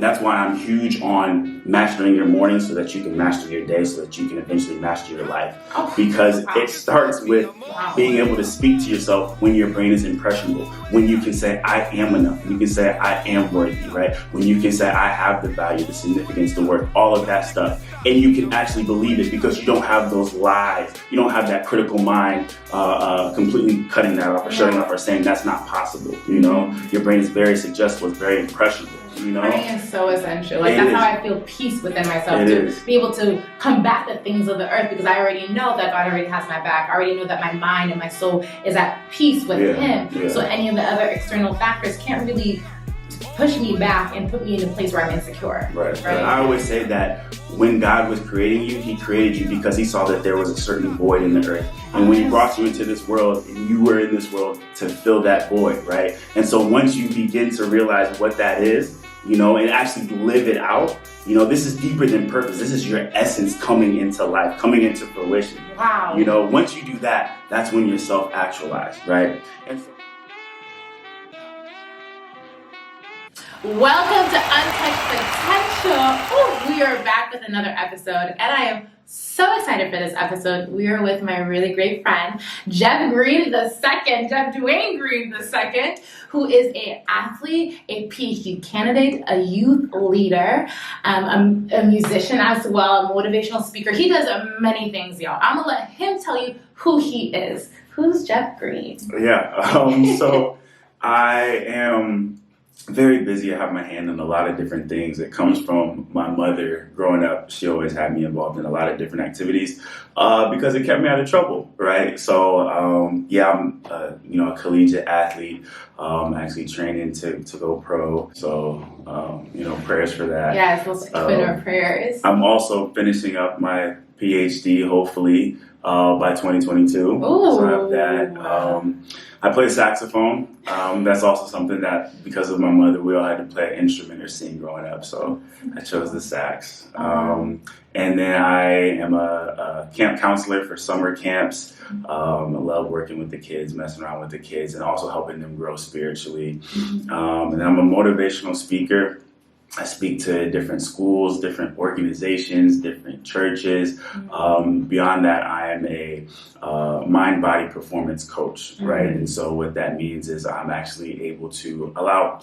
that's why I'm huge on mastering your morning so that you can master your day, so that you can eventually master your life. Because it starts with being able to speak to yourself when your brain is impressionable, when you can say, I am enough, when you can say, I am worthy, right? When you can say, I have the value, the significance, the worth, all of that stuff. And you can actually believe it because you don't have those lies. You don't have that critical mind completely cutting that off or shutting off or saying that's not possible. You know, your brain is very suggestible, it's very impressionable. You know? Learning is so essential. Like that's how I feel peace within myself to be able to combat the things of the earth, because I already know that God already has my back. I already know that my mind and my soul is at peace with Him. Yeah. So any of the other external factors can't really push me back and put me in a place where I'm insecure. Right. I always say that when God was creating you, He created you because He saw that there was a certain void in the earth. And when He brought you into this world, and you were in this world to fill that void, right? And so once you begin to realize what that is, you know, and actually live it out, you know, this is deeper than purpose. This is your essence coming into life, coming into fruition. Wow. You know, once you do that, that's when you're self-actualized, right? And welcome to Untouched Potential. Ooh, we are back with another episode, and I am so excited for this episode. We are with my really great friend, Jeff Green II, Jeff Dwayne Green II, who is an athlete, a PhD candidate, a youth leader, a musician as well, a motivational speaker. He does many things, y'all. I'm gonna let him tell you who he is. Who's Jeff Green? Yeah, so I am very busy. I have my hand in a lot of different things. It comes from my mother. Growing up, she always had me involved in a lot of different activities because it kept me out of trouble, right? So, I'm a collegiate athlete, actually training to go pro. So, prayers for that. Yes, let's keep in our prayers. I'm also finishing up my PhD, hopefully, by 2022. Ooh. So I have that. I play saxophone. That's also something that, because of my mother, we all had to play an instrument or sing growing up. So I chose the sax. And then I am a camp counselor for summer camps. I love working with the kids, messing around with the kids, and also helping them grow spiritually. And then I'm a motivational speaker. I speak to different schools, different organizations, different churches. Beyond that, I am a mind-body performance coach, right? And so what that means is I'm actually able to allow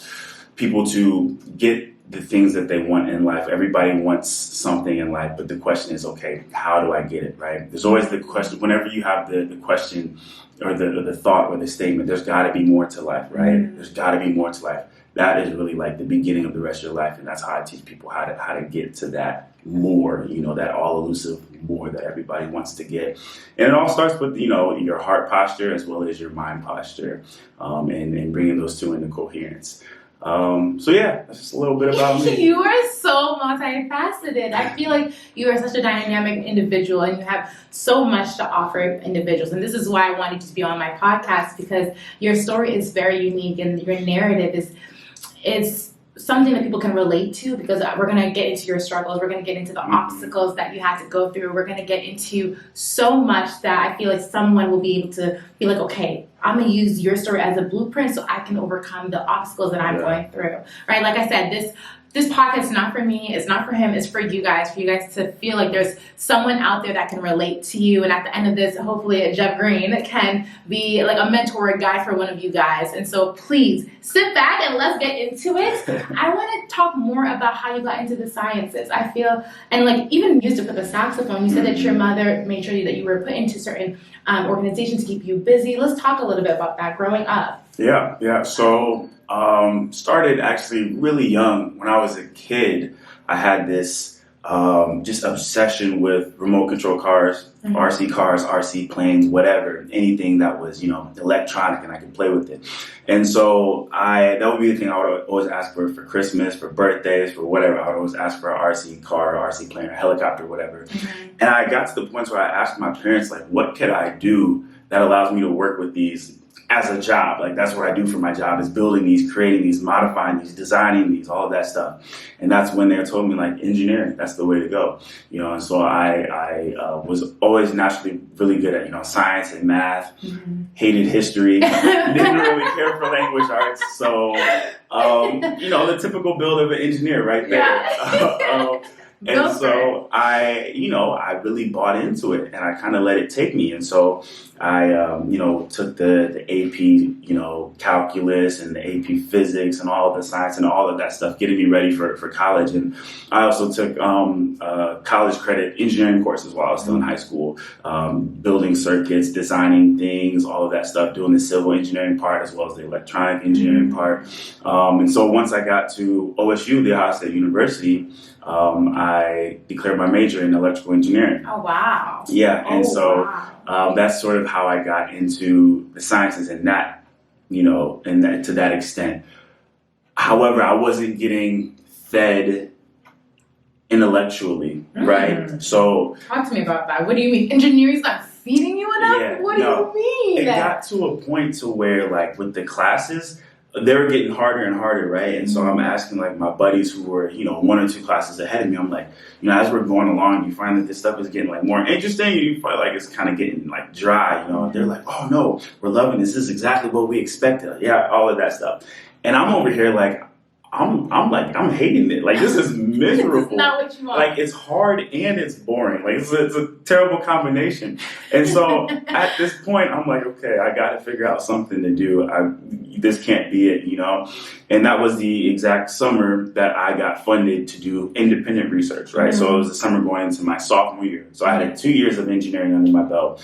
people to get the things that they want in life. Everybody wants something in life, but the question is, okay, how do I get it, right? There's always the question, whenever you have the question or the thought or the statement, there's got to be more to life, right? There's got to be more to life. That is really like the beginning of the rest of your life, and that's how I teach people how to get to that more, that all elusive more that everybody wants to get. And it all starts with, your heart posture as well as your mind posture, and bringing those two into coherence. That's just a little bit about me. You are so multifaceted. I feel like you are such a dynamic individual, and you have so much to offer individuals. And this is why I wanted you to be on my podcast, because your story is very unique, and your narrative is something that people can relate to, because we're going to get into your struggles. We're going to get into the obstacles that you had to go through. We're going to get into so much that I feel like someone will be able to be like, okay, I'm going to use your story as a blueprint so I can overcome the obstacles that I'm going through, right? Like I said, this podcast is not for me, it's not for him, it's for you guys to feel like there's someone out there that can relate to you. And at the end of this, hopefully a Jeff Green can be like a mentor, a guide for one of you guys. And so please sit back and let's get into it. I want to talk more about how you got into the sciences. I feel, and like even used it for the saxophone, you said that your mother made sure that you were put into certain organizations to keep you busy. Let's talk a little bit about that growing up. Yeah. So started actually really young. When I was a kid, I had this just obsession with remote control cars, RC cars, RC planes, whatever, anything that was, electronic and I could play with it. And so that would be the thing I would always ask for Christmas, for birthdays, for whatever. I would always ask for an RC car, RC plane, or helicopter, whatever. And I got to the point where I asked my parents, like, what could I do that allows me to work with these as a job. Like that's what I do for my job, is building these, creating these, modifying these, designing these, all of that stuff. And that's when they told me like engineering, that's the way to go, you know. And so I was always naturally really good at, science and math, hated history, didn't really care for language arts. So, the typical build of an engineer right there. Yeah. And so I really bought into it, and I kind of let it take me. And so I, took the AP, calculus and the AP physics and all of the science and all of that stuff, getting me ready for college. And I also took college credit engineering courses while I was still in high school, building circuits, designing things, all of that stuff, doing the civil engineering part as well as the electronic engineering part. And so once I got to OSU, the Ohio State University, I declared my major in electrical engineering. Oh, wow. Yeah, and that's sort of how I got into the sciences and that, and that to that extent. However, I wasn't getting fed intellectually, right? So talk to me about that. What do you mean? Engineering's not feeding you enough? Yeah, what do you mean? It got to a point to where, like, with the classes, they were getting harder and harder, right? And so I'm asking like my buddies who were, one or two classes ahead of me, I'm like, as we're going along, you find that this stuff is getting like more interesting, you find like it's kind of getting like dry, They're like, oh no, we're loving this. This is exactly what we expected. Yeah, all of that stuff. And I'm over here like, I'm hating it. Like, this is miserable. This is not what you want. Like, it's hard and it's boring. Like, it's a terrible combination. And so at this point, I'm like, okay, I got to figure out something to do. This can't be it, And that was the exact summer that I got funded to do independent research, right? So it was the summer going into my sophomore year. So I had 2 years of engineering under my belt.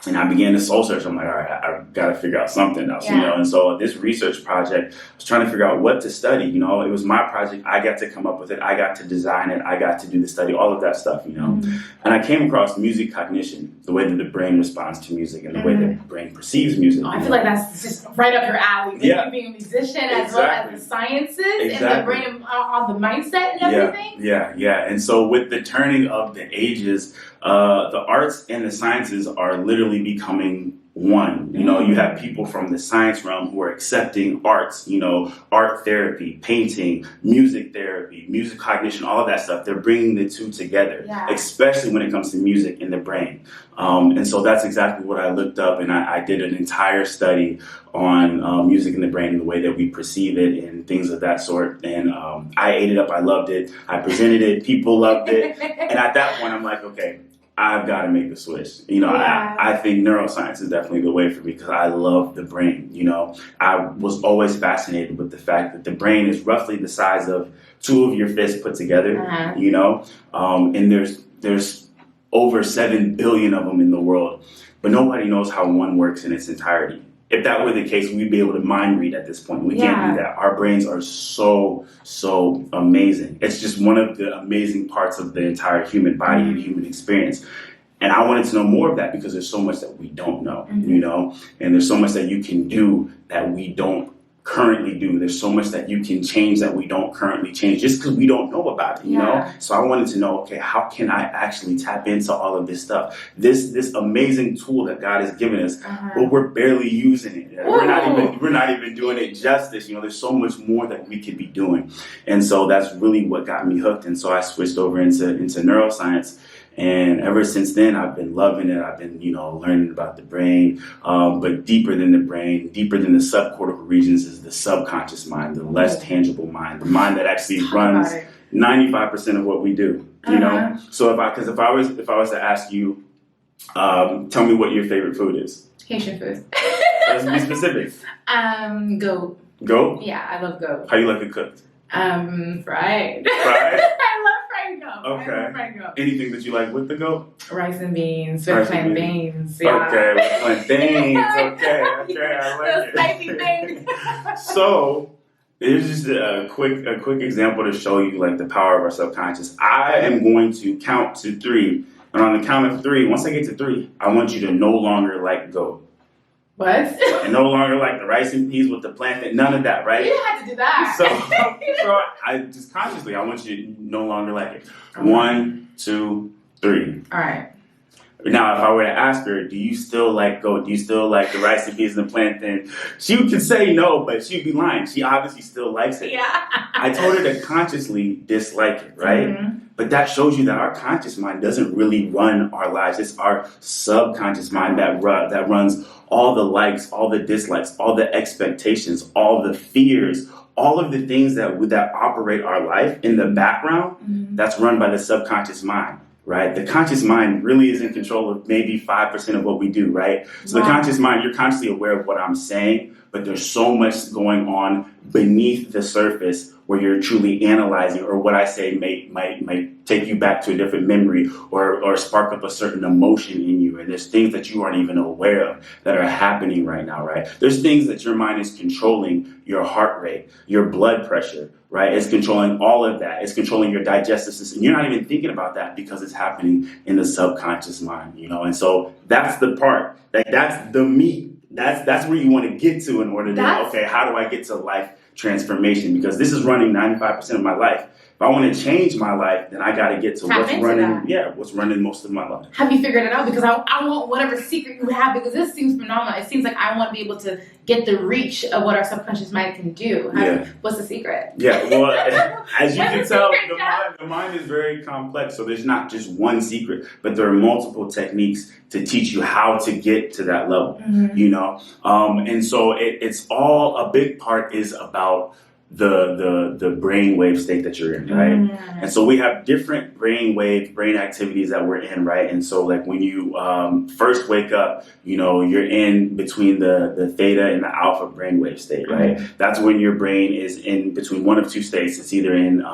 And I began to soul search. I'm like, all right, I've got to figure out something else, And so this research project, I was trying to figure out what to study, It was my project. I got to come up with it. I got to design it. I got to do the study, all of that stuff, And I came across music cognition, the way that the brain responds to music and the way that the brain perceives music. I feel like that's just right up your alley. You being a musician as well as the sciences and the brain and all the mindset and everything. Yeah. And so with the turning of the ages, the arts and the sciences are literally becoming one. You have people from the science realm who are accepting arts, art therapy, painting, music therapy, music cognition, all of that stuff. They're bringing the two together, especially when it comes to music in the brain. And so that's exactly what I looked up, and I did an entire study on music in the brain and the way that we perceive it and things of that sort. And I ate it up. I loved it. I presented it. People loved it. And at that point, I'm like, okay, I've got to make the switch. I think neuroscience is definitely the way for me because I love the brain. I was always fascinated with the fact that the brain is roughly the size of two of your fists put together, and there's over 7 billion of them in the world, but nobody knows how one works in its entirety. If that were the case, we'd be able to mind read at this point. We can't do that. Our brains are so amazing. It's just one of the amazing parts of the entire human body and human experience. And I wanted to know more of that because there's so much that we don't know, and there's so much that you can do that we don't currently do. There's so much that you can change that we don't currently change just because we don't know about it, know? So I wanted to know, okay, how can I actually tap into all of this stuff? This amazing tool that God has given us, but we're barely using it. We're not even doing it justice. There's so much more that we could be doing. And so that's really what got me hooked. And so I switched over into neuroscience. And ever since then, I've been loving it. I've been, learning about the brain, but deeper than the brain, deeper than the subcortical regions is the subconscious mind, the less tangible mind, the mind that actually runs 95% of what we do. So if I was to ask you, tell me what your favorite food is. Haitian food. Let's be specific. Goat. Goat? Yeah, I love goat. How you like it cooked? Fried. Fried? I love fried goat. Okay. I love fried goat. Anything that you like with the goat? Rice and beans with plantains. Yeah. Okay, with plantains. Okay, I like those spicy things. So, here's just a quick example to show you like the power of our subconscious. I am going to count to 3, and on the count of 3, once I get to 3, I want you to no longer like goat. What? And no longer like the rice and peas with the plantain, none of that, right? You didn't have to do that. So I just consciously, I want you to no longer like it. 1, 2, 3. All right. Now, if I were to ask her, do you still like goat? Do you still like the rice and peas and the plantain? She could say no, but she'd be lying. She obviously still likes it. Yeah. I told her to consciously dislike it, right? Mm-hmm. But that shows you that our conscious mind doesn't really run our lives. It's our subconscious mind that runs all the likes, all the dislikes, all the expectations, all the fears, all of the things that operate our life in the background. Mm-hmm. That's run by the subconscious mind. Right? The conscious mind really is in control of maybe 5% of what we do, right? So the conscious mind, you're consciously aware of what I'm saying, but there's so much going on beneath the surface where you're truly analyzing, or what I say might take you back to a different memory or spark up a certain emotion in you. And there's things that you aren't even aware of that are happening right now, right? There's things that your mind is controlling: your heart rate, your blood pressure, right? It's controlling all of that. It's controlling your digestive system. You're not even thinking about that because it's happening in the subconscious mind, And so that's the part, that's the meat. That's where you want to get to in order to, okay, how do I get to life transformation? Because this is running 95% of my life. If I want to change my life, then I got to get to what's running most of my life. Have you figured it out? Because I want whatever secret you have, because this seems phenomenal. It seems like I want to be able to get the reach of what our subconscious mind can do. What's the secret? Yeah, well, as you can tell, the mind is very complex. So there's not just one secret, but there are multiple techniques to teach you how to get to that level, And so it's all, a big part is about the brainwave state that you're in, right? And so we have different brain activities that we're in, right? And so like when you first wake up, you're in between the theta and the alpha brainwave state, right? That's when your brain is in between one of two states. It's either in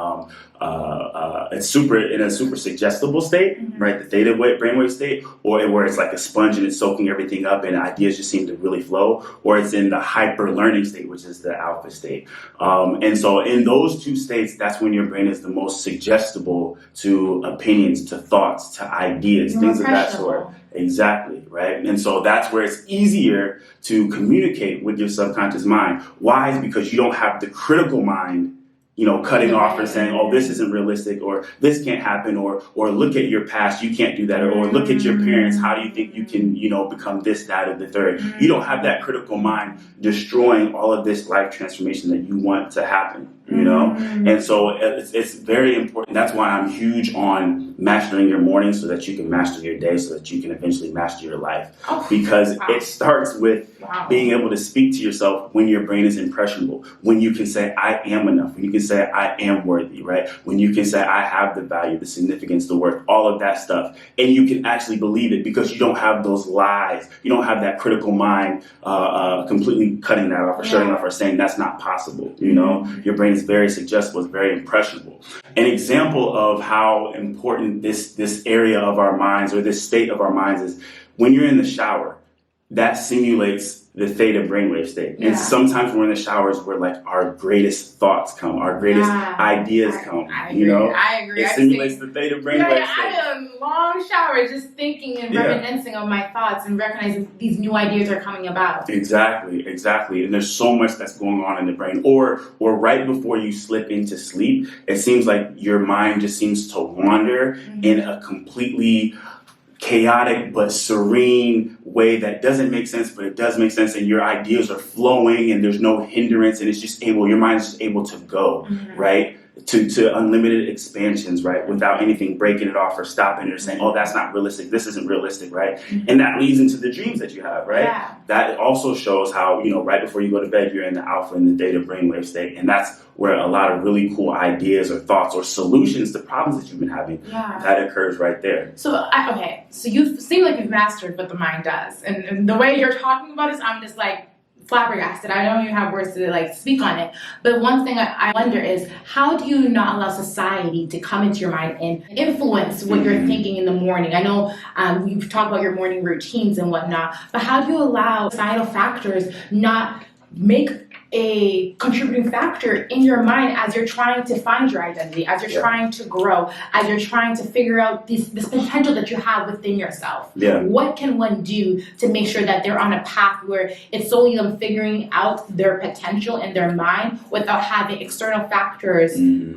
in a super suggestible state, right? The theta brainwave state, or where it's like a sponge and it's soaking everything up and ideas just seem to really flow, or it's in the hyper learning state, which is the alpha state. And so in those two states, that's when your brain is the most suggestible to opinions, to thoughts, to ideas, things of that sort. Exactly, right? And so that's where it's easier to communicate with your subconscious mind. Why? Is because you don't have the critical mind, cutting off and saying, oh, this isn't realistic, or this can't happen, or look at your past, you can't do that, or look at your parents, how do you think you can, become this, that, or the third? You don't have that critical mind destroying all of this life transformation that you want to happen, And so it's very important. That's why I'm huge on mastering your morning so that you can master your day, so that you can eventually master your life. Because it starts with being able to speak to yourself when your brain is impressionable, when you can say, I am enough, when you can say, I am worthy, right? When you can say, I have the value, the significance, the worth, all of that stuff. And you can actually believe it because you don't have those lies. You don't have that critical mind completely cutting that off or shutting off or saying that's not possible. Your brain is very suggestible, it's very impressionable. An example of how important this area of our minds, or this state of our minds, is when you're in the shower. That simulates the theta brainwave state. And sometimes we're in the showers where like our greatest thoughts come, our greatest ideas come. I agree. It simulates the theta brainwave state. I am long showers just thinking and reminiscing of my thoughts and recognizing these new ideas are coming about. Exactly. And there's so much that's going on in the brain. Or right before you slip into sleep, it seems like your mind just seems to wander in a completely chaotic but serene way that doesn't make sense, but it does make sense, and your ideas are flowing and there's no hindrance, and it's just your mind is just able to go, right? To unlimited expansions, right? Without anything breaking it off or stopping it or saying, oh, that's not realistic, this isn't realistic, right? And that leads into the dreams that you have, right? Yeah. That also shows how, right before you go to bed, you're in the alpha and the theta brainwave state. And that's where a lot of really cool ideas or thoughts or solutions to problems that you've been having, that occurs right there. So, so you seem like you've mastered what the mind does. And the way you're talking about it, I'm just like, flabbergasted. I don't even have words to speak on it. But one thing I wonder is, how do you not allow society to come into your mind and influence what you're thinking in the morning? I know you've talked about your morning routines and whatnot, but how do you allow societal factors not make a contributing factor in your mind as you're trying to find your identity, as you're trying to grow, as you're trying to figure out this potential that you have within yourself? What can one do to make sure that they're on a path where it's solely them figuring out their potential in their mind without having external factors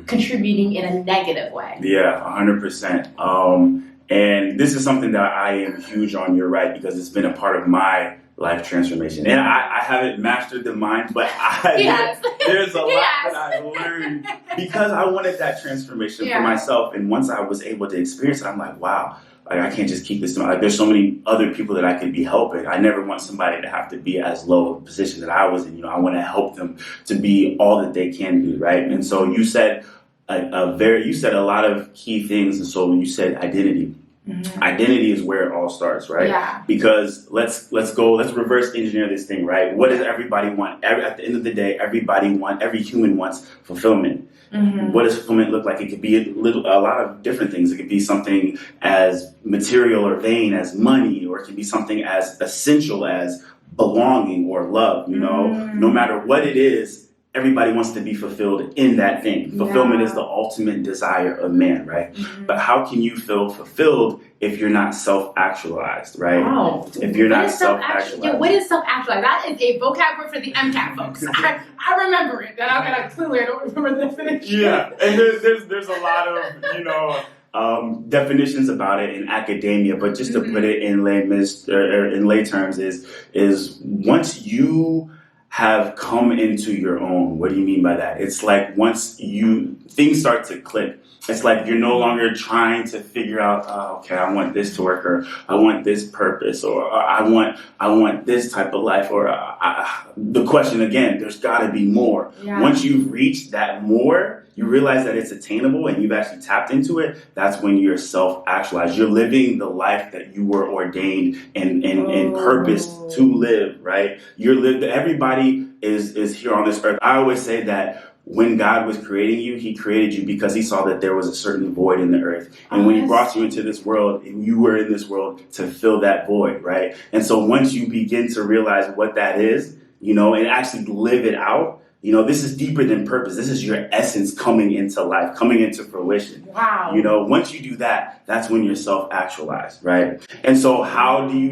contributing in a negative way? Yeah, 100%. And this is something that I am huge on, you're right, because it's been a part of my life transformation. And I haven't mastered the mind, but there's a lot that I've learned because I wanted that transformation for myself. And once I was able to experience it, I'm like, wow, like I can't just keep this to myself. Like there's so many other people that I could be helping. I never want somebody to have to be as low a position that I was in. You know, I want to help them to be all that they can be, right? And so you said you said a lot of key things. And so you said identity. Mm-hmm. Identity is where it all starts, right? Yeah. Because let's reverse engineer this thing, right? What does everybody want? At the end of the day, every human wants fulfillment. Mm-hmm. What does fulfillment look like? It could be a lot of different things. It could be something as material or vain as money, or it could be something as essential as belonging or love, you know? Mm-hmm. No matter what it is, everybody wants to be fulfilled in that thing. Fulfillment is the ultimate desire of man, right? Mm-hmm. But how can you feel fulfilled if you're not self-actualized, right? Wow. If you're not self-actualized. Yeah, what is self-actualized? That is a vocab word for the MCAT folks. I remember it. And I'm gonna clearly I don't remember the definition. Yeah, and there's a lot of definitions about it in academia, but just to put it in lay terms is once you have come into your own. What do you mean by that? It's like once things start to click. It's like you're no longer trying to figure out, okay, I want this to work, or I want this purpose, or I want this type of life, or the question again, there's got to be more. Yeah. Once you've reached that more, you realize that it's attainable and you've actually tapped into it. That's when you're self-actualized. You're living the life that you were ordained and purposed to live, right? Everybody is here on this earth. I always say that when God was creating you, he created you because he saw that there was a certain void in the earth. And when he brought you into this world, you were in this world to fill that void, right? And so once you begin to realize what that is, you know, and actually live it out, you know, this is deeper than purpose. This is your essence coming into life, coming into fruition. Wow. You know, once you do that, that's when you're self-actualized, right? And so how do you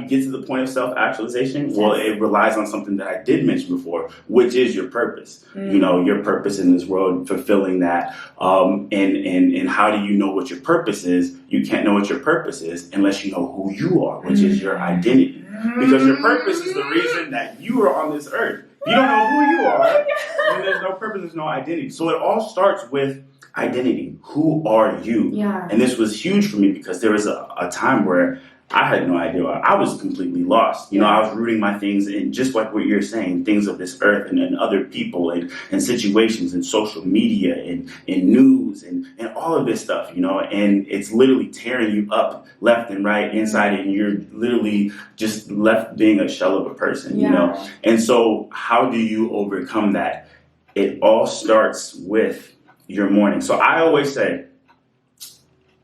get to the point of self-actualization? Well, it relies on something that I did mention before, which is your purpose. Mm. You know, your purpose in this world, fulfilling that. And how do you know what your purpose is? You can't know what your purpose is unless you know who you are, which is your identity. Because your purpose is the reason that you are on this earth. If you don't know who you are, then there's no purpose, there's no identity. So it all starts with identity. Who are you? Yeah. And this was huge for me because there was a time where I had no idea. I was completely lost. You know, I was rooting my things in, just like what you're saying, things of this earth and other people and situations and social media and news and all of this stuff, you know, and it's literally tearing you up left and right inside, and you're literally just left being a shell of a person, you know. And so how do you overcome that? It all starts with your morning. So I always say,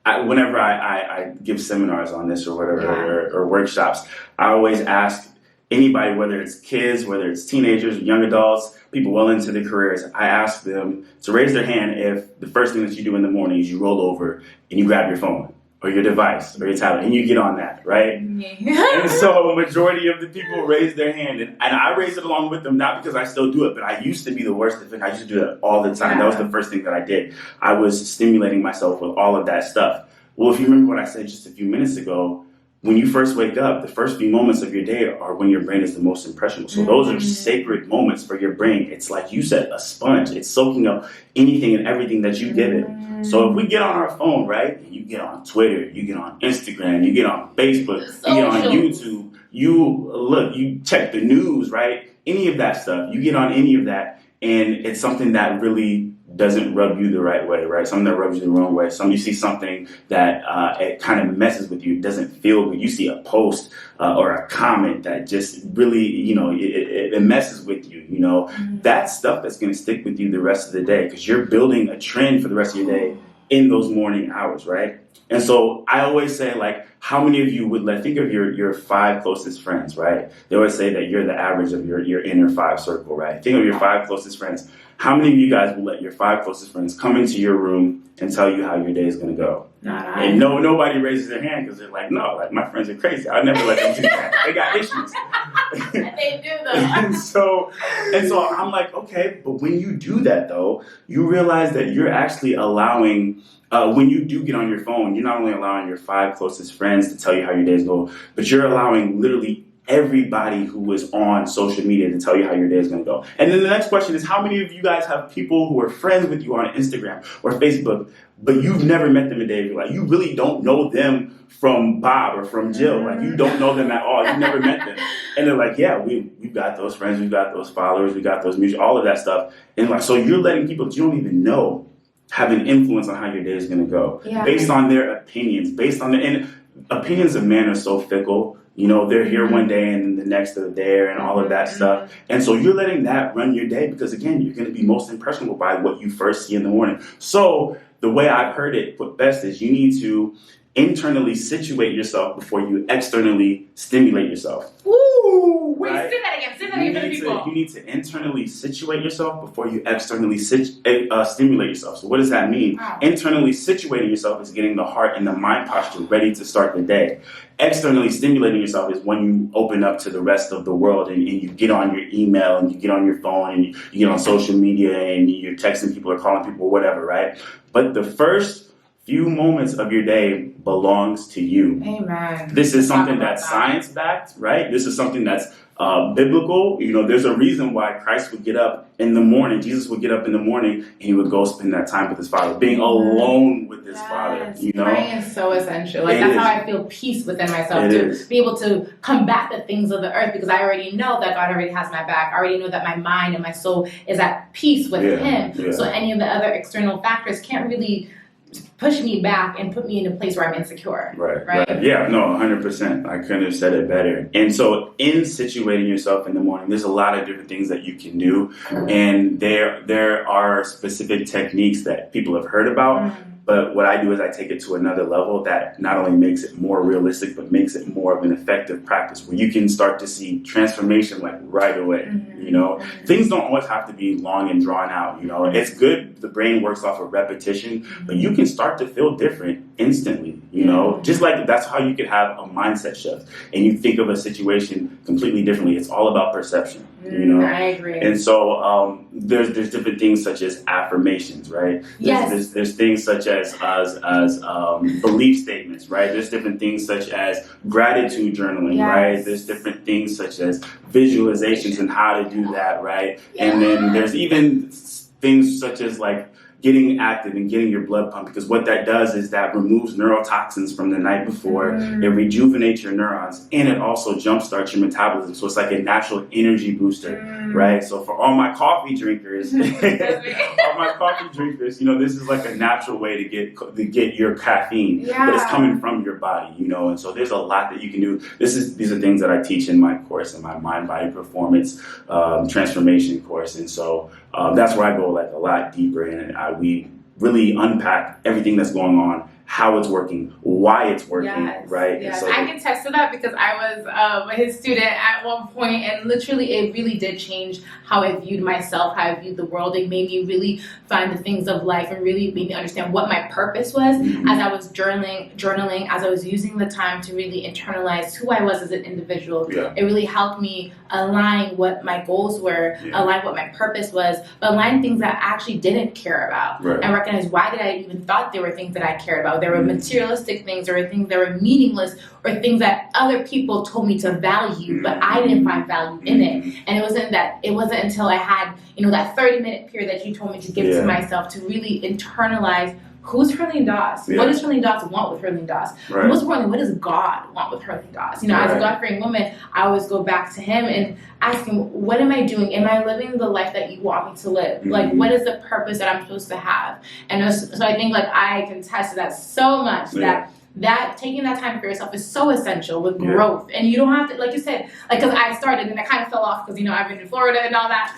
whenever I give seminars on this or whatever, or workshops, I always ask anybody, whether it's kids, whether it's teenagers, young adults, people well into their careers, I ask them to raise their hand if the first thing that you do in the morning is you roll over and you grab your phone or your device or your tablet and you get on that, right? And so a majority of the people raise their hand, and I raise it along with them, not because I still do it, but I used to be the worst at it. I used to do that all the time. That was the first thing that I did. I was stimulating myself with all of that stuff. Well, if you remember what I said just a few minutes ago, when you first wake up, the first few moments of your day are when your brain is the most impressionable. So those are sacred moments for your brain. It's like you said, a sponge. It's soaking up anything and everything that you give it. So if we get on our phone, right, and you get on Twitter, you get on Instagram, you get on Facebook, you get on YouTube, you check the news, right? Any of that stuff, you get on any of that, and it's something that really doesn't rub you the right way, right? Something that rubs you the wrong way. You see something that it kind of messes with you, doesn't feel good. You see a post or a comment that just really, you know, it messes with you, you know. That's stuff that's going to stick with you the rest of the day because you're building a trend for the rest of your day in those morning hours, right? And so I always say, like, how many of you would think of your 5 closest friends, right? They always say that you're the average of your inner 5 circle, right? Think of your 5 closest friends. How many of you guys will let your 5 closest friends come into your room and tell you how your day is going to go? Not I. And nobody raises their hand because they're like, no, like my friends are crazy. I never let them do that. They got issues. They do though. and so I'm like, okay, but when you do that though, you realize that you're actually allowing. When you do get on your phone, you're not only allowing your 5 closest friends to tell you how your days go, but you're allowing literally everybody who is on social media to tell you how your day is going to go. And then the next question is, how many of you guys have people who are friends with you on Instagram or Facebook, but you've never met them a day of your life? You really don't know them from Bob or from Jill. Like, you don't know them at all. You've never met them. And they're like, yeah, we've got those friends, we've got those followers, we got those mutual, all of that stuff. And like, so you're letting people that you don't even know have an influence on how your day is going to go, based on their opinions, and opinions of men are so fickle. You know, they're here one day and the next they're there and all of that stuff. And so you're letting that run your day because, again, you're going to be most impressionable by what you first see in the morning. So the way I've heard it put best is you need to internally situate yourself before you externally stimulate yourself. Ooh, wait, right? say that again. Say that again for the people. You need to internally situate yourself before you externally stimulate yourself. So what does that mean? Wow. Internally situating yourself is getting the heart and the mind posture ready to start the day. Externally stimulating yourself is when you open up to the rest of the world and you get on your email and you get on your phone and you get on social media and you're texting people or calling people or whatever, right? But the first few moments of your day belongs to you. Amen. This is something that's science-backed, right? This is something that's biblical. You know, there's a reason why Christ would get up in the morning. Jesus would get up in the morning and he would go spend that time with his Father, being alone with his Father. You know, praying is so essential. Like, that's how I feel peace within myself, to be able to combat the things of the earth, because I already know that God already has my back. I already know that my mind and my soul is at peace with Him. Yeah. So any of the other external factors can't really push me back and put me in a place where I'm insecure. Right. Yeah, no, 100%. I couldn't have said it better. And so in situating yourself in the morning, there's a lot of different things that you can do. And there are specific techniques that people have heard about. But what I do is I take it to another level that not only makes it more realistic, but makes it more of an effective practice where you can start to see transformation like right away. You know, things don't always have to be long and drawn out. You know, it's good. The brain works off of repetition, but you can start to feel different instantly. You know, just like that's how you can have a mindset shift and you think of a situation completely differently. It's all about perception. You know, I agree. And so there's different things such as affirmations, right? There's things such as belief statements, right? There's different things such as gratitude journaling, right? There's different things such as visualizations and how to do that, right? And then there's even things such as like getting active and getting your blood pumped, because what that does is that removes neurotoxins from the night before, it rejuvenates your neurons, and it also jumpstarts your metabolism. So it's like a natural energy booster, right? So for all my coffee drinkers, you know, this is like a natural way to get your caffeine, but it's coming from your body, you know. And so there's a lot that you can do. These are things that I teach in my course, in my mind body performance transformation course, and so that's where I go like a lot deeper in it. We really unpack everything that's going on, how it's working, why it's working, right? Yes, so, I can attest to that because I was his student at one point, and literally it really did change how I viewed myself, how I viewed the world. It made me really find the things of life and really made me understand what my purpose was as I was journaling, as I was using the time to really internalize who I was as an individual. It really helped me align what my goals were, align what my purpose was, but align things that I actually didn't care about, and recognize why did I even thought there were things that I cared about. There were materialistic things, there were things that were meaningless, or things that other people told me to value, but I didn't find value in it. And it wasn't until I had, you know, that 30-minute period that you told me to give to myself to really internalize who's Herlene Doss? What does Herlene Doss want with Herlene Doss? Most importantly, what does God want with Herlene Doss? You know, as a God-fearing woman, I always go back to Him and ask Him, what am I doing? Am I living the life that you want me to live? Like, what is the purpose that I'm supposed to have? And so I think, like, I can attest to that so much, that taking that time for yourself is so essential with growth. And you don't have to, like you said, like, because I started and I kind of fell off because, you know, I've been in Florida and all that.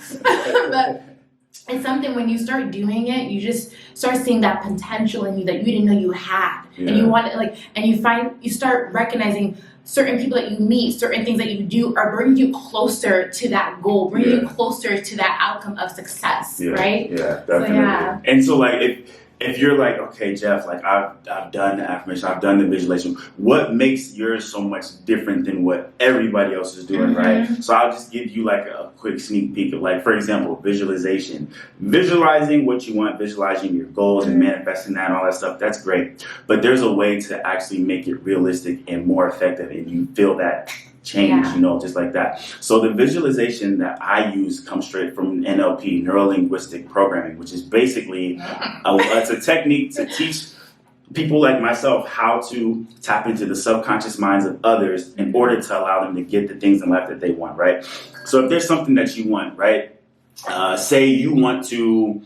But it's something when you start doing it, you just start seeing that potential in you that you didn't know you had. And you want it, like, and you start recognizing certain people that you meet, certain things that you do are bringing you closer to that goal, bringing you closer to that outcome of success, right? Yeah, definitely. So, and so, like, if you're like, okay, Jeff, like I've done the affirmation, I've done the visualization, what makes yours so much different than what everybody else is doing, right? So I'll just give you like a quick sneak peek of, like, for example, visualization. Visualizing what you want, visualizing your goals and manifesting that and all that stuff, that's great. But there's a way to actually make it realistic and more effective, and you feel that change, just like that. So the visualization that I use comes straight from NLP, neuro-linguistic programming, which is basically it's a technique to teach people like myself how to tap into the subconscious minds of others in order to allow them to get the things in life that they want, right? So if there's something that you want, right? Say you want to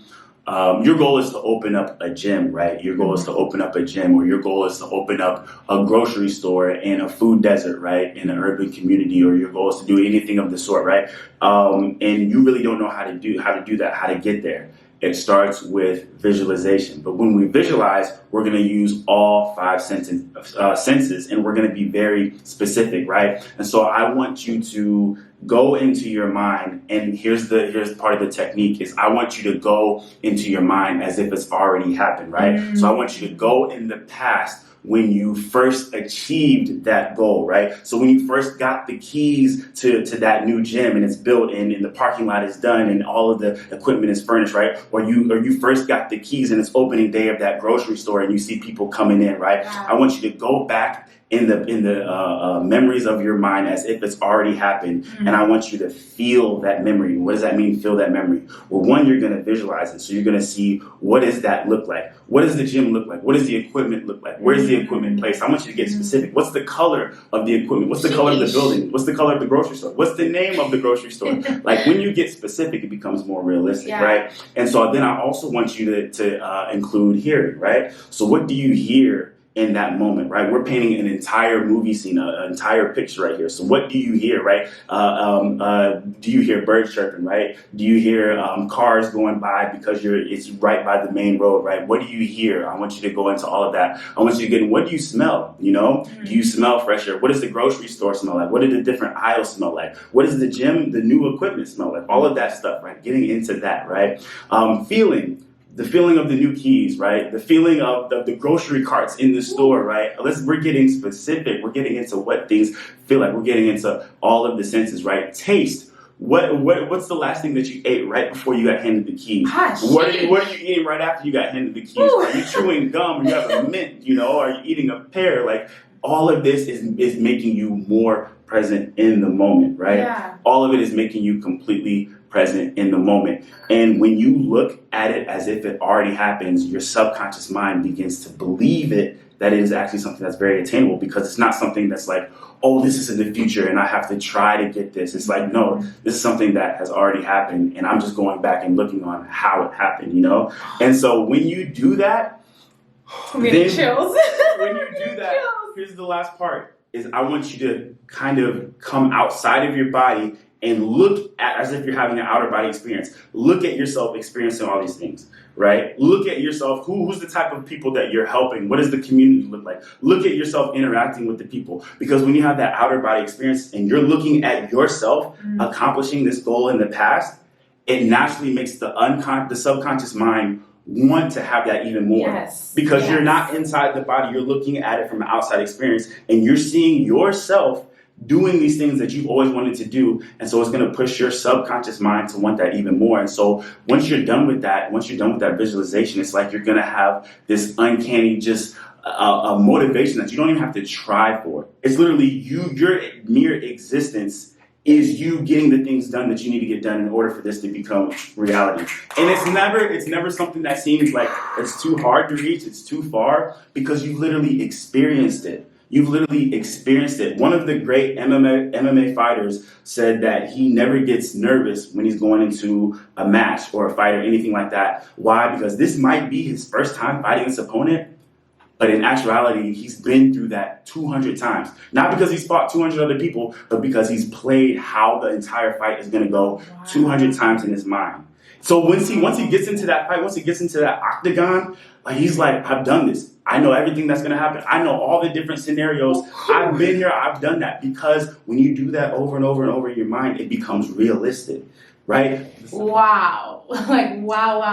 your goal is to open up a gym, right? Your goal is to open up a gym, or your goal is to open up a grocery store in a food desert, right? In an urban community, or your goal is to do anything of the sort, right? And you really don't know how to do that, how to get there. It starts with visualization. But when we visualize, we're going to use all five senses, and we're going to be very specific, right? And so I want you to go into your mind, and here's part of the technique is I want you to go into your mind as if it's already happened, right? So I want you to go in the past when you first achieved that goal, right? So when you first got the keys to that new gym and it's built and the parking lot is done and all of the equipment is furnished, right? Or you first got the keys and it's opening day of that grocery store and you see people coming in, right? I want you to go back in the memories of your mind as if it's already happened, and I want you to feel that memory. What does that mean, feel that memory? Well, one, you're going to visualize it. So you're going to see, what does that look like? What does the gym look like? What does the equipment look like? Where's the equipment placed? I want you to get specific. What's the color of the equipment? What's the color of the building? What's the color of the grocery store? What's the name of the grocery store? Like, when you get specific, it becomes more realistic, right? And so then I also want you to include hearing, right? So what do you hear in that moment, right? We're painting an entire movie scene, an entire picture right here. So what do you hear, right? Do you hear birds chirping, right? Do you hear cars going by because it's right by the main road, right? What do you hear? I want you to go into all of that. I want you to get in, what do you smell, Do you smell fresh air? What does the grocery store smell like? What do the different aisles smell like? What does the gym, the new equipment smell like? All of that stuff, right? Getting into that, right? Feeling. The feeling of the new keys, right? The feeling of the grocery carts in the store, right? We're getting specific. We're getting into what things feel like. We're getting into all of the senses, right? Taste. What's the last thing that you ate right before you got handed the keys? What are you eating right after you got handed the keys? Are you chewing gum? Or you have a mint? Are you eating a pear? Like, all of this is making you more present in the moment, right? Yeah. All of it is making you completely present in the moment. And when you look at it as if it already happens, your subconscious mind begins to believe that it is actually something that's very attainable, because it's not something that's like, oh, this is in the future and I have to try to get this. It's like, no, this is something that has already happened and I'm just going back and looking on how it happened, And so when you do that, chills. When you do that, here's the last part, is I want you to kind of come outside of your body and look at, as if you're having an outer body experience. Look at yourself experiencing all these things, right? Look at yourself. Who's the type of people that you're helping? What does the community look like? Look at yourself interacting with the people. Because when you have that outer body experience and you're looking at yourself accomplishing this goal in the past, it naturally makes the subconscious mind want to have that even more. Yes. Because you're not inside the body. You're looking at it from an outside experience and you're seeing yourself doing these things that you've always wanted to do. And so it's going to push your subconscious mind to want that even more. And so once you're done with that visualization, it's like you're going to have this uncanny just a motivation that you don't even have to try for. It's literally your mere existence is you getting the things done that you need to get done in order for this to become reality. And it's never something that seems like it's too hard to reach, it's too far, because you've literally experienced it. You've literally experienced it. One of the great MMA fighters said that he never gets nervous when he's going into a match or a fight or anything like that. Why? Because this might be his first time fighting this opponent, but in actuality, he's been through that 200 times. Not because he's fought 200 other people, but because he's played how the entire fight is going to go 200 times in his mind. So once he gets into that fight, once he gets into that octagon, he's like, I've done this. I know everything that's going to happen. I know all the different scenarios. I've been here. I've done that. Because when you do that over and over and over in your mind, it becomes realistic, right? Wow. Like, wow.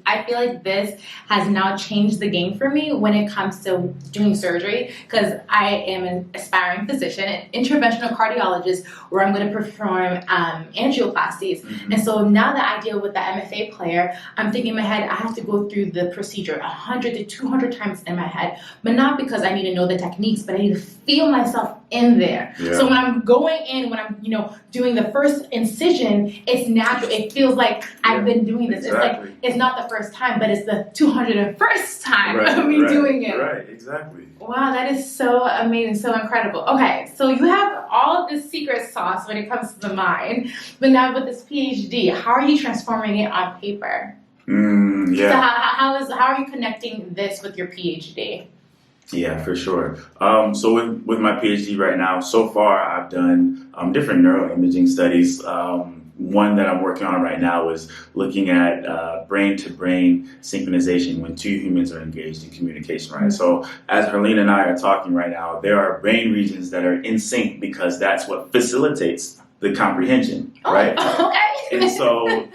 I feel like this has now changed the game for me when it comes to doing surgery, because I am an aspiring physician, an interventional cardiologist, where I'm going to perform angioplasties. Mm-hmm. And so now that I deal with the MFA player, I'm thinking in my head, I have to go through the procedure 100 to 200 times in my head, but not because I need to know the techniques, but I need to feel myself in there. Yeah. So when I'm going in, when I'm, doing the first incision, it's natural. It feels like I've been doing this. Exactly. It's like, it's not the first time, but it's the 201st time of me doing it. Right, exactly. Wow, that is so amazing, so incredible. Okay, so you have all of this secret sauce when it comes to the mind, but now with this PhD, how are you transforming it on paper? Yeah. So how are you connecting this with your PhD? Yeah, for sure. So with my PhD right now, so far I've done different neuroimaging studies. One that I'm working on right now is looking at brain-to-brain synchronization when two humans are engaged in communication, right? So as Herlene and I are talking right now, there are brain regions that are in sync because that's what facilitates the comprehension, right? Okay. And so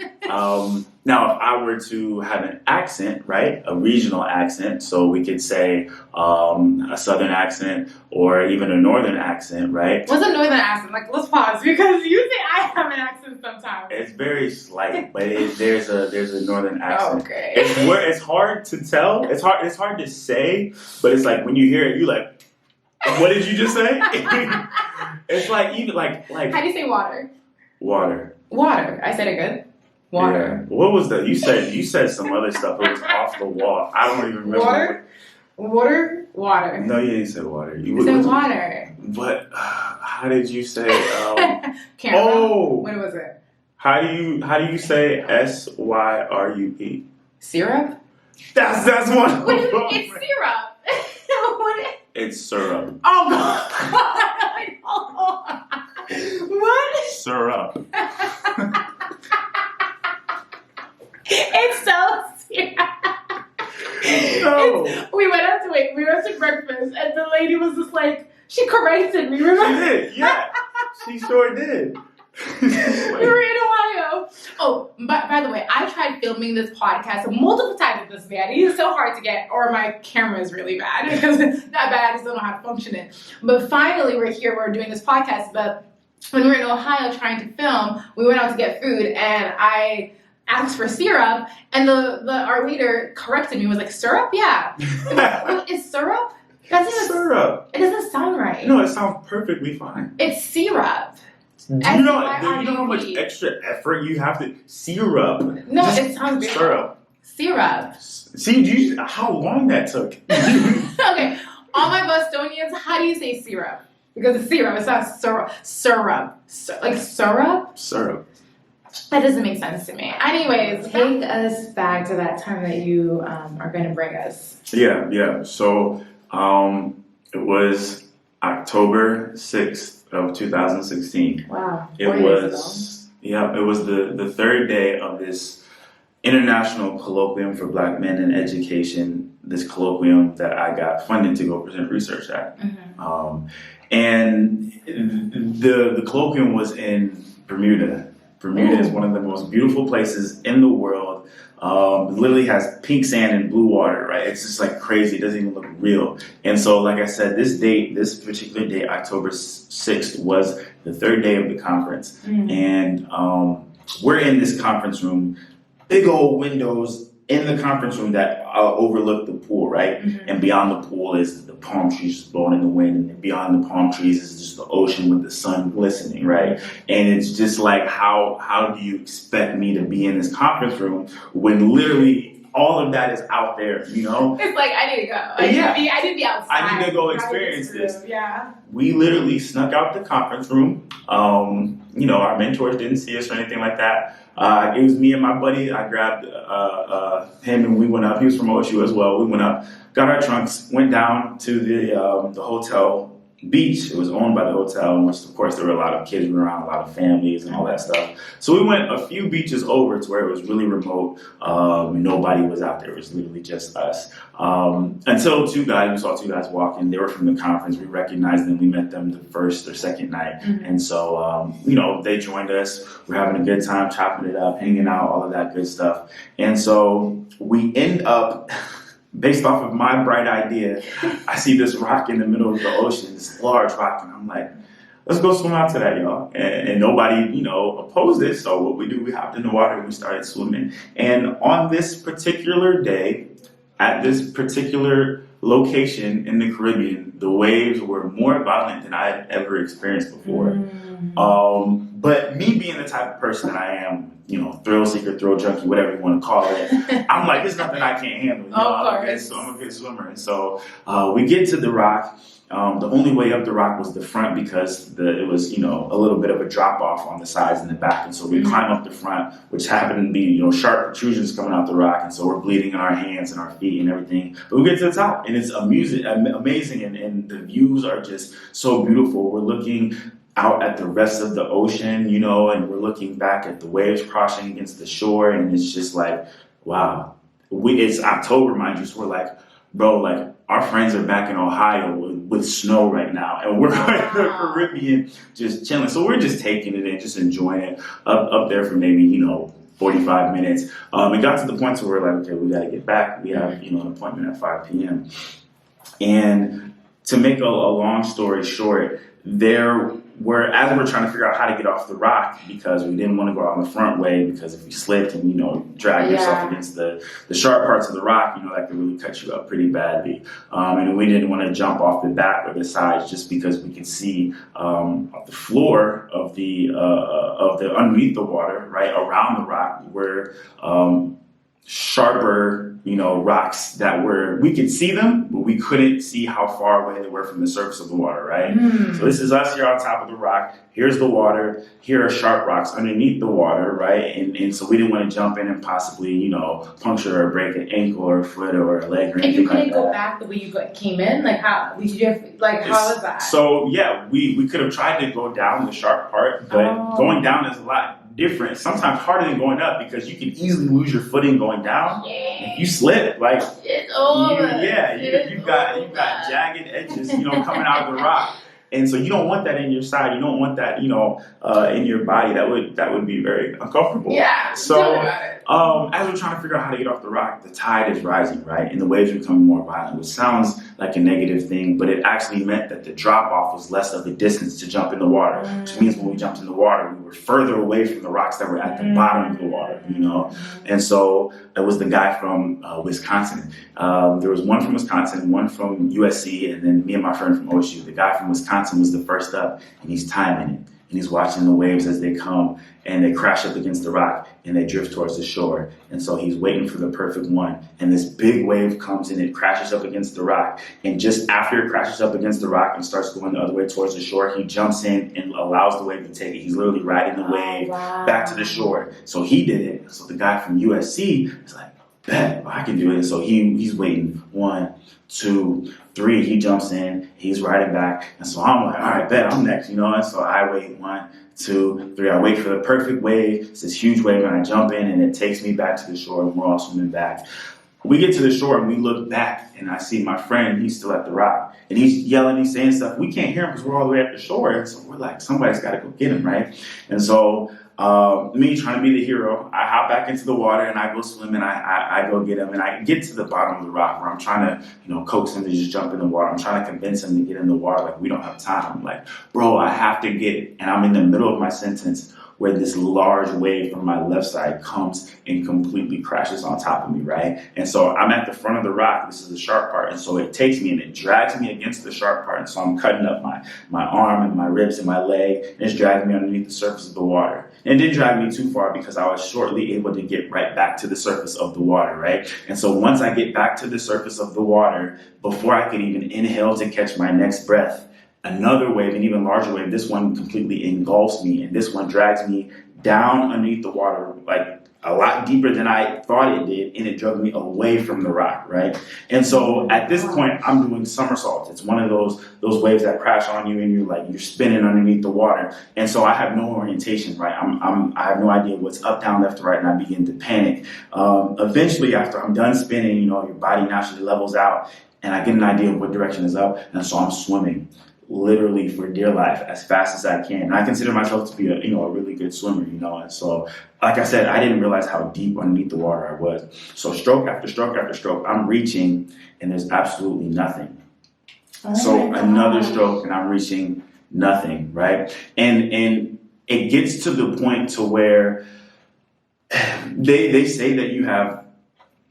now if I were to have an accent, right, a regional accent, so we could say a southern accent or even a northern accent, right? What's a northern accent? Like, let's pause, because usually I have an accent sometimes. It's very slight, but there's a northern accent. Okay. It's hard to tell. It's hard to say, but it's like when you hear it, you like, what did you just say? It's like even like. How do you say water? Water. Water. I said it good. Water. Yeah. What was that? You said some other stuff. It was off the wall. I don't even remember. Water. No, you didn't say water. You said water. But how did you say? Caramel. Oh. What was it? How do you say SYRUP? Syrup. That's one. What do you mean? It's syrup. It's syrup. Oh God. What? Syrup. It's so serious. No. We went to breakfast, and the lady was just like, she corrected me, remember? She did, yeah. She sure did. We were in Ohio. Oh, by the way, I tried filming this podcast multiple times with this man. He's so hard to get, or my camera is really bad, because it's not bad, I just don't know how to function it. But finally, we're here, we're doing this podcast, but when we were in Ohio trying to film, we went out to get food, and I asked for syrup, and our waiter corrected me, was like, syrup? Yeah. It's syrup? Syrup. It doesn't sound right. No, it sounds perfectly fine. It's syrup. Do you know how much extra effort you have to syrup? No, Just it sounds weird. syrup. Syrup. See, how long that took? Okay, all my Bostonians, how do you say syrup? Because it's syrup, it's not syrup. Like syrup? Syrup. That doesn't make sense to me. Anyways, take us back to that time that you are going to bring us. Yeah. So it was October 6th of 2016. Wow. It was the third day of this International Colloquium for Black Men in Education, this colloquium that I got funded to go present research at. Mm-hmm. And the colloquium was in Bermuda. Bermuda is one of the most beautiful places in the world. Literally has pink sand and blue water, right? It's just like crazy. It doesn't even look real. And so, like I said, this particular date, October 6th, was the third day of the conference. Mm-hmm. And we're in this conference room, big old windows in the conference room that overlook the pool, right? Mm-hmm. And beyond the pool is the palm trees just blowing in the wind. And beyond the palm trees is just the ocean with the sun glistening, right? And it's just like, how do you expect me to be in this conference room when literally all of that is out there, you know? It's like, I need to go. I need to be outside. I need to go experience this. Yeah. We literally snuck out the conference room. Our mentors didn't see us or anything like that. It was me and my buddy. I grabbed him and we went up. He was from OSU as well. We went up, got our trunks, went down to the hotel beach. It was owned by the hotel, in which, of course, there were a lot of kids around, a lot of families, and all that stuff. So we went a few beaches over to where it was really remote. Nobody was out there. It was literally just us. Until we saw two guys walking. They were from the conference. We recognized them. We met them the first or second night. Mm-hmm. And so, they joined us. We're having a good time, chopping it up, hanging out, all of that good stuff. And so we end up... Based off of my bright idea, I see this rock in the middle of the ocean, this large rock, and I'm like, let's go swim out to that, y'all. And nobody, opposed it. So what we do, we hopped in the water and we started swimming. And on this particular day, at this particular location in the Caribbean, the waves were more violent than I had ever experienced before. But me being the type of person that I am, thrill seeker, thrill junkie, whatever you want to call it, I'm like, it's nothing I can't handle. I'm a good swimmer. And so we get to the rock. The only way up the rock was the front because it was, a little bit of a drop off on the sides and the back. And so we climb up the front, which happened to be, sharp protrusions coming out the rock. And so we're bleeding in our hands and our feet and everything. But we get to the top and it's amazing. And the views are just so beautiful. We're looking out at the rest of the ocean, and we're looking back at the waves crashing against the shore. And it's just like, wow. It's October, mind you. So we're like, bro, like our friends are back in Ohio with snow right now. And we're in the Caribbean just chilling. So we're just taking it and just enjoying it up there for maybe, 45 minutes. It got to the point where we're like, okay, we got to get back. We have, an appointment at 5 p.m. And to make a long story short, as we're trying to figure out how to get off the rock, because we didn't want to go out the front way, because if you slipped and drag yourself against the sharp parts of the rock, that could really cut you up pretty badly. And we didn't want to jump off the back or the sides just because we could see the floor of the underneath the water, right around the rock, were sharper rocks that we could see them, but we couldn't see how far away they were from the surface of the water, right? So this is us here on top of the rock. Here's the water. Here are sharp rocks underneath the water, right? And so we didn't want to jump in and possibly, puncture or break an ankle or a foot or a leg or anything like that. And you couldn't go back the way you came in? Like how was that? So yeah, we could have tried to go down the sharp part, but going down is a lot different, sometimes harder than going up, because you can easily lose your footing going down. If you slip, like you've got jagged edges, coming out of the rock. And so you don't want that in your side. You don't want that, in your body. That would be very uncomfortable. Yeah. So as we're trying to figure out how to get off the rock, the tide is rising, right? And the waves are becoming more violent, which sounds like a negative thing, but it actually meant that the drop off was less of a distance to jump in the water, which means when we jumped in the water, we were further away from the rocks that were at the bottom of the water, And so it was the guy from Wisconsin. There was one from Wisconsin, one from USC, and then me and my friend from OSU. The guy from Wisconsin was the first up, and he's timing it. And he's watching the waves as they come, and they crash up against the rock, and they drift towards the shore. And so he's waiting for the perfect one. And this big wave comes and it crashes up against the rock. And just after it crashes up against the rock and starts going the other way towards the shore, he jumps in and allows the wave to take it. He's literally riding the wave back to the shore. So he did it. So the guy from USC is like, bet, I can do it. So he's waiting 1, 2, 3. He jumps in, he's riding back. And so I'm like, all right, bet, I'm next, And so I wait 1, 2, 3. I wait for the perfect wave. It's this huge wave, and I jump in, and it takes me back to the shore, and we're all swimming back. We get to the shore, and we look back, and I see my friend. He's still at the rock, and he's yelling, he's saying stuff. We can't hear him because we're all the way at the shore. And so we're like, somebody's got to go get him, right? And so me trying to be the hero, I hop back into the water and I go swim and I go get him, and I get to the bottom of the rock where I'm trying to, coax him to just jump in the water. I'm trying to convince him to get in the water. Like, we don't have time. I'm like, bro, I have to get, and I'm in the middle of my sentence where this large wave from my left side comes and completely crashes on top of me, right? And so I'm at the front of the rock. This is the sharp part. And so it takes me and it drags me against the sharp part. And so I'm cutting up my arm and my ribs and my leg, and it's dragging me underneath the surface of the water. And it didn't drag me too far because I was shortly able to get right back to the surface of the water, right? And so once I get back to the surface of the water, before I could even inhale to catch my next breath, another wave, an even larger wave, this one completely engulfs me, and this one drags me down underneath the water, like a lot deeper than I thought it did, and it drug me away from the rock, right? And so at this point, I'm doing somersaults. It's one of those waves that crash on you, and you're spinning underneath the water. And so I have no orientation, right? I have no idea what's up, down, left, or right, and I begin to panic. Eventually, after I'm done spinning, your body naturally levels out, and I get an idea of what direction is up, and so I'm swimming, literally for dear life, as fast as I can. And I consider myself to be a really good swimmer, and so, like I said, I didn't realize how deep underneath the water I was. So stroke after stroke after stroke, I'm reaching, and there's absolutely nothing. So another stroke, and I'm reaching nothing, right? And it gets to the point to where they say that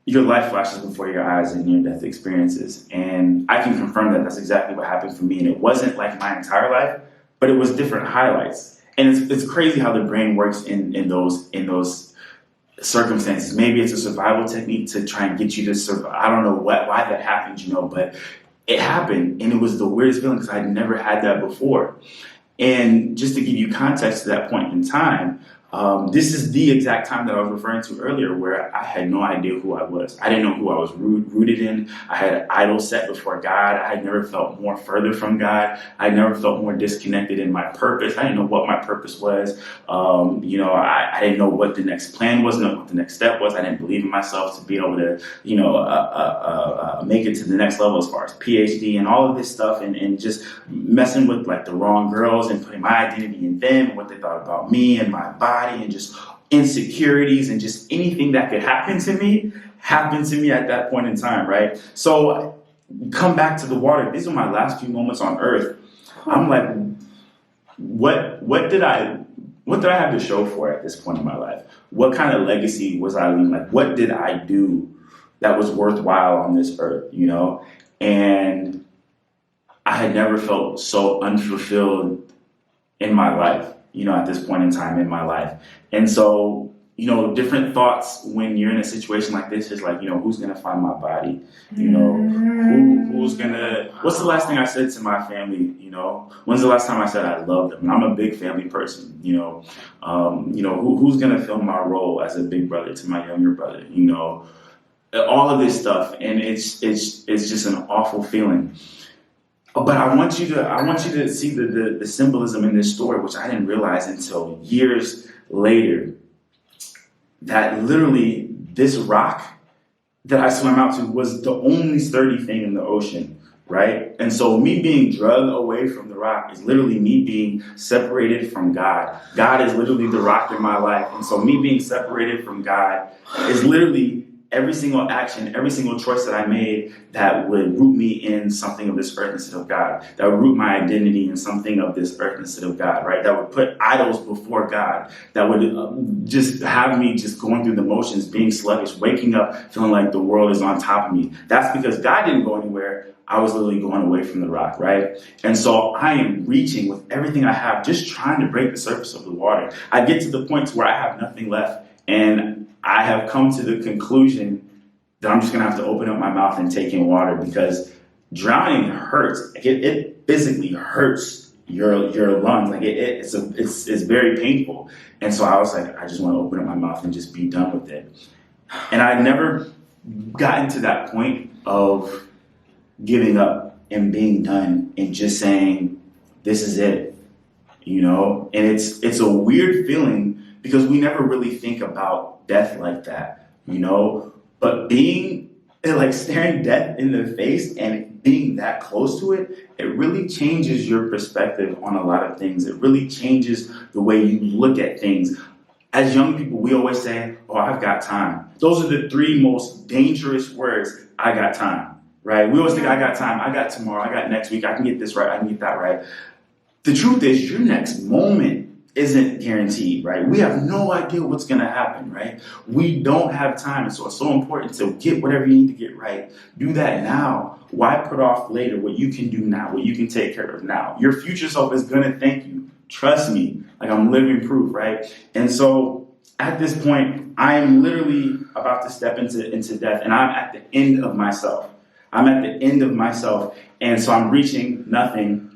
your life flashes before your eyes in near-death experiences. And I can confirm that that's exactly what happened for me. And it wasn't like my entire life, but it was different highlights. And it's crazy how the brain works in those circumstances. Maybe it's a survival technique to try and get you to survive. I don't know why that happened, but it happened. And it was the weirdest feeling because I'd never had that before. And just to give you context to that point in time, this is the exact time that I was referring to earlier where I had no idea who I was. I didn't know who I was rooted in. I had an idol set before God. I had never felt more further from God. I never felt more disconnected in my purpose. I didn't know what my purpose was. I didn't know what the next plan was, not what the next step was. I didn't believe in myself to be able to, make it to the next level as far as PhD and all of this stuff, and just messing with like the wrong girls and putting my identity in them, what they thought about me and my body, and just insecurities and just anything that could happen to me happened to me at that point in time, right? So come back to the water. These are my last few moments on earth. I'm like, what did I have to show for at this point in my life? What kind of legacy was I leaving? Like, what did I do that was worthwhile on this earth, And I had never felt so unfulfilled in my life, at this point in time in my life. And so, different thoughts when you're in a situation like this is like, who's going to find my body? What's the last thing I said to my family? When's the last time I said I loved them? And I'm a big family person, who's going to fill my role as a big brother to my younger brother, all of this stuff. And it's just an awful feeling. But I want you to see the symbolism in this story, which I didn't realize until years later, that literally this rock that I swam out to was the only sturdy thing in the ocean, right? And so me being drugged away from the rock is literally me being separated from God. God is literally the rock in my life. And so me being separated from God is literally every single action, every single choice that I made that would root me in something of this earth instead of God, that would root my identity in something of this earth instead of God, right? That would put idols before God, that would just have me just going through the motions, being sluggish, waking up, feeling like the world is on top of me. That's because God didn't go anywhere. I was literally going away from the rock, right? And so I am reaching with everything I have, just trying to break the surface of the water. I get to the point where I have nothing left, and I have come to the conclusion that I'm just going to have to open up my mouth and take in water, because drowning hurts. It physically hurts your lungs. Like it's very painful. And so I was like, I just want to open up my mouth and just be done with it. And I never gotten to that point of giving up and being done and just saying, this is it, And it's a weird feeling because we never really think about death like that, but being like staring death in the face and being that close to it, it really changes your perspective on a lot of things. It really changes the way you look at things. As young people, we always say, oh, I've got time. Those are the three most dangerous words. I got time, right? We always think I got time. I got tomorrow. I got next week. I can get this right. I can get that right. The truth is your next moment isn't guaranteed, right? We have no idea what's going to happen, right? We don't have time. And so it's so important to get whatever you need to get right. Do that now. Why put off later what you can do now, what you can take care of now? Your future self is going to thank you. Trust me. Like, I'm living proof, right? And so at this point, I am literally about to step into death, and I'm at the end of myself. And so I'm reaching nothing.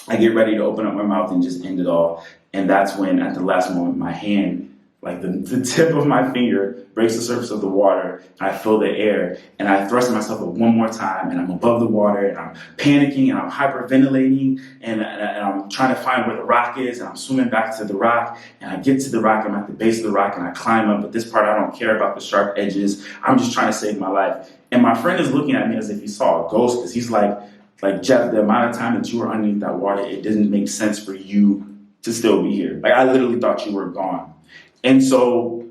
I get ready to open up my mouth and just end it all. And that's when, at the last moment, my hand like the tip of my finger breaks the surface of the water, and I feel the air, and I thrust myself up one more time, and I'm above the water, and I'm panicking, and I'm hyperventilating, and I'm trying to find where the rock is, and I'm swimming back to the rock, and I get to the rock, I'm at the base of the rock, and I climb up, but this part I don't care about the sharp edges, I'm just trying to save my life. And my friend is looking at me as if he saw a ghost, because he's like, Jeff, the amount of time that you were underneath that water, it didn't make sense for you to still be here. Like, I literally thought you were gone. And so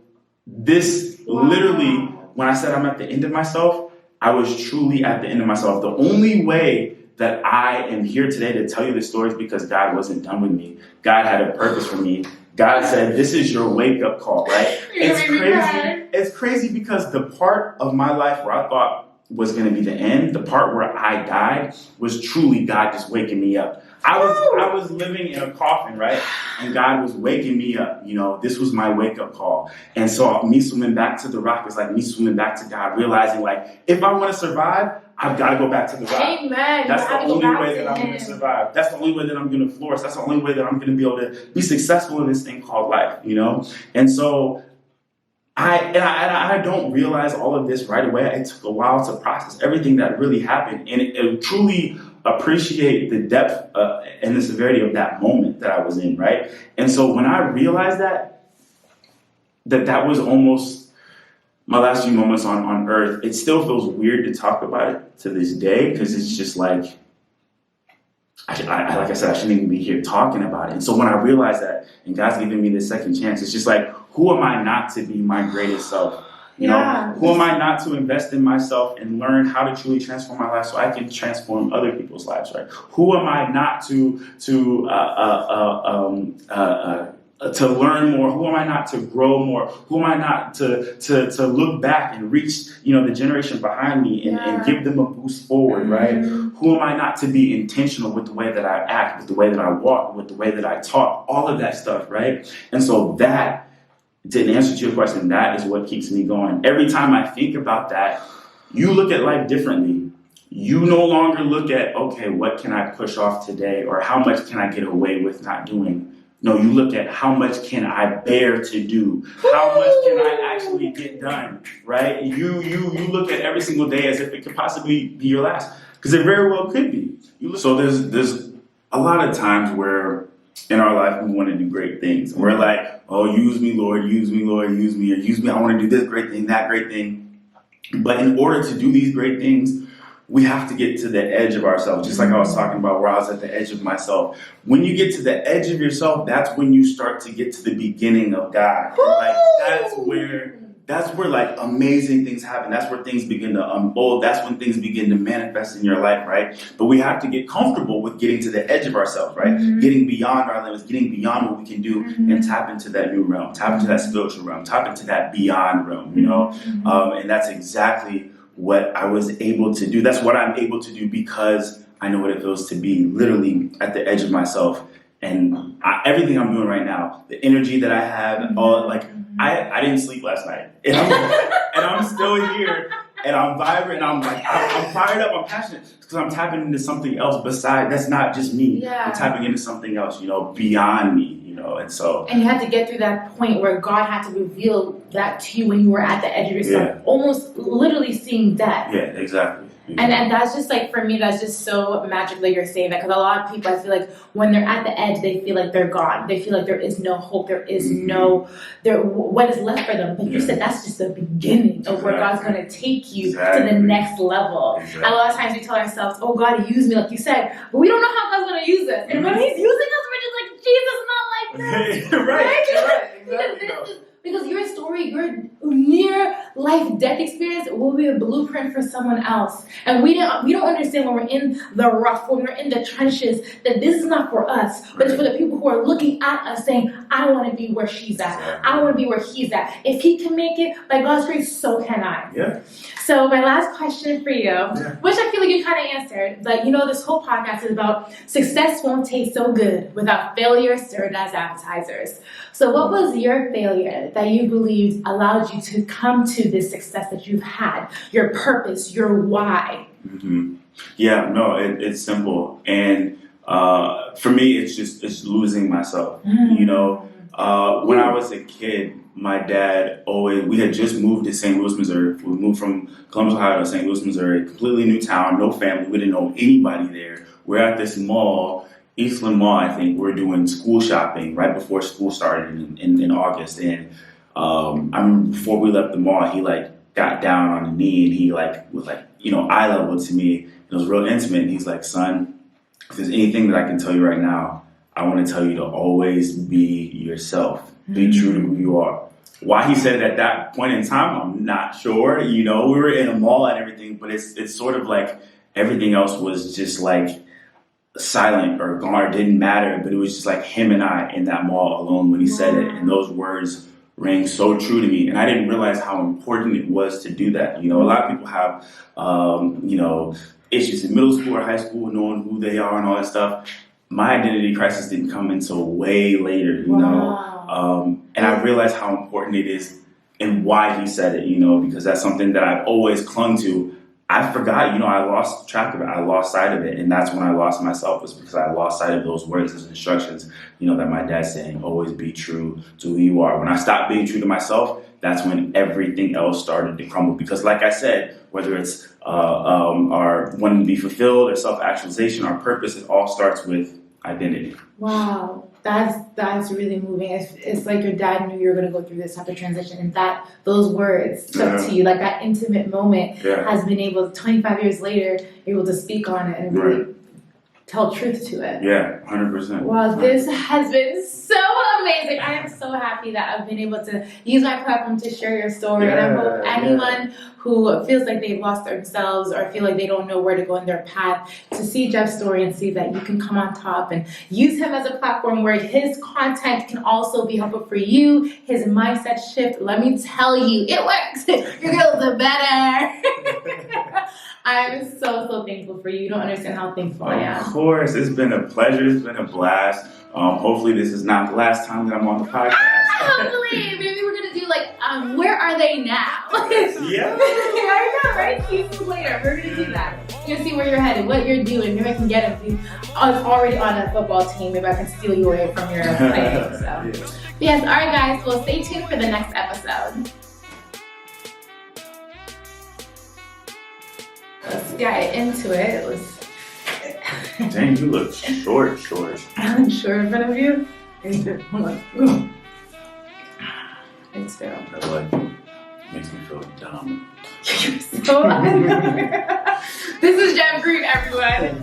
this literally, when I said I'm at the end of myself, I was truly at the end of myself. The only way that I am here today to tell you this story is because God wasn't done with me. God had a purpose for me. God said, this is your wake-up call, right? It's crazy. It's crazy because the part of my life where I thought was going to be the end, the part where I died, was truly God just waking me up. I was living in a coffin, right? And God was waking me up. You know, this was my wake-up call. And so me swimming back to the rock is like me swimming back to God, realizing like, if I want to survive, I've got to go back to the rock. Amen. That's the only way that I'm going to survive. That's the only way that I'm going to flourish. That's the only way that I'm going to be able to be successful in this thing called life, you know? And so I don't realize all of this right away. It took a while to process everything that really happened, and it truly appreciate the depth and the severity of that moment that I was in, right? And so when I realized that was almost my last few moments on earth, it still feels weird to talk about it to this day, because it's just like, like I said, I shouldn't even be here talking about it. And so when I realized that, and God's giving me this second chance, it's just like, who am I not to be my greatest self? You know, who am I not to invest in myself and learn how to truly transform my life so I can transform other people's lives, right? Who am I not to learn more? Who am I not to grow more? Who am I not to look back and reach, you know, the generation behind me and give them a boost forward, right? Who am I not to be intentional with the way that I act, with the way that I walk, with the way that I talk, all of that stuff, right? And so that, to answer to your question, that is what keeps me going. Every time I think about that, you look at life differently. You no longer look at, okay, what can I push off today, or how much can I get away with not doing? No, you look at how much can I bear to do? How much can I actually get done, right? You look at every single day as if it could possibly be your last, because it very well could be. So there's a lot of times where in our life we want to do great things. We're like, oh, use me, Lord, use me, Lord, use me, or use me. I want to do this great thing, that great thing. But in order to do these great things, we have to get to the edge of ourselves, just like I was talking about where I was at the edge of myself. When you get to the edge of yourself, that's when you start to get to the beginning of God. And like that's where like amazing things happen. That's where things begin to unfold. That's when things begin to manifest in your life, right? But we have to get comfortable with getting to the edge of ourselves, right? Mm-hmm. Getting beyond our limits, getting beyond what we can do, and tap into that new realm, tap into that spiritual realm, tap into that beyond realm, you know? And that's exactly what I was able to do. That's what I'm able to do because I know what it feels to be literally at the edge of myself. And everything I'm doing right now, the energy that I have, all like, I didn't sleep last night, and I'm still here, and I'm vibrant, and I'm like, I'm fired up, I'm passionate, because I'm tapping into something else besides, that's not just me. Yeah. I'm tapping into something else, you know, beyond me, you know, and so. And you had to get through that point where God had to reveal that to you when you were at the edge of yourself, almost literally seeing death. Yeah, exactly. And that's just like, for me, that's just so magic that you're saying that, because a lot of people, I feel like when they're at the edge, they feel like they're gone. They feel like there is no hope. There is what is left for them. But you said that's just the beginning of where God's going to take you to the next level. And a lot of times we tell ourselves, oh, God, use me, like you said, but we don't know how God's going to use us. And when He's using us, we're just like, Jesus, not like that. Right. Exactly. Because your story, your near life death experience will be a blueprint for someone else. And we don't understand when we're in the rough, when we're in the trenches, that this is not for us, but it's for the people who are looking at us saying, I want to be where she's at. I want to be where he's at. If he can make it, by God's grace, so can I. Yeah. So my last question for you, which I feel like you kind of answered, but you know, this whole podcast is about success won't taste so good without failure served as appetizers. So what was your failure that you believed allowed you to come to this success that you've had, your purpose, your why? Yeah, no, it's simple. And for me, it's losing myself. You know, when I was a kid, my dad we had just moved to St. Louis, Missouri. We moved from Columbus, Ohio to St. Louis, Missouri. Completely new town, no family. We didn't know anybody there. We're at this mall, Eastland Mall, I think. We're doing school shopping right before school started in August. And I remember before we left the mall, he like got down on a knee and he like was like, eye level to me. It was real intimate. And he's like, son, if there's anything that I can tell you right now, I want to tell you to always be yourself. Be true to who you are. Why he said it at that point in time, I'm not sure. We were in a mall and everything, but it's sort of like everything else was just like silent or gone or didn't matter. But it was just like him and I in that mall alone when he said it. And those words rang so true to me. And I didn't realize how important it was to do that. A lot of people have, issues in middle school or high school, knowing who they are and all that stuff. My identity crisis didn't come until way later, and I realized how important it is and why he said it, because that's something that I've always clung to. I forgot, I lost track of it. I lost sight of it. And that's when I lost myself, was because I lost sight of those words, those instructions, that my dad's saying, always be true to who you are. When I stopped being true to myself, that's when everything else started to crumble. Because like I said, whether it's our wanting to be fulfilled or self-actualization, our purpose, it all starts with identity. Wow. That's really moving. It's like your dad knew you were going to go through this type of transition, and that those words stuck to you. Like that intimate moment has been able, 25 years later, you're able to speak on it and really tell truth to it. Yeah, 100%. Wow, this has been so amazing. I am so happy that I've been able to use my platform to share your story. And I hope anyone who feels like they've lost themselves or feel like they don't know where to go in their path, to see Jeff's story and see that you can come on top and use him as a platform where his content can also be helpful for you, his mindset shift. Let me tell you, it works. Your girls are better. I'm so thankful for you. You don't understand how thankful I am. Of course. It's been a pleasure. It's been a blast. Hopefully this is not the last time that I'm on the podcast. Hopefully. Maybe we're going to do like, where are they now? Yeah. I know, right? Seasons later. We're going to do that. You're going to see where you're headed, what you're doing. Maybe I can get him. He's already on a football team. Maybe I can steal you away from your playing. So. Yes. All right, guys. Well, stay tuned for the next episode. Let's get into it. Dang, you look short. I'm short in front of you. Hold on. It's fair. That like makes me feel dumb. You're so This is Jeff Green, everyone.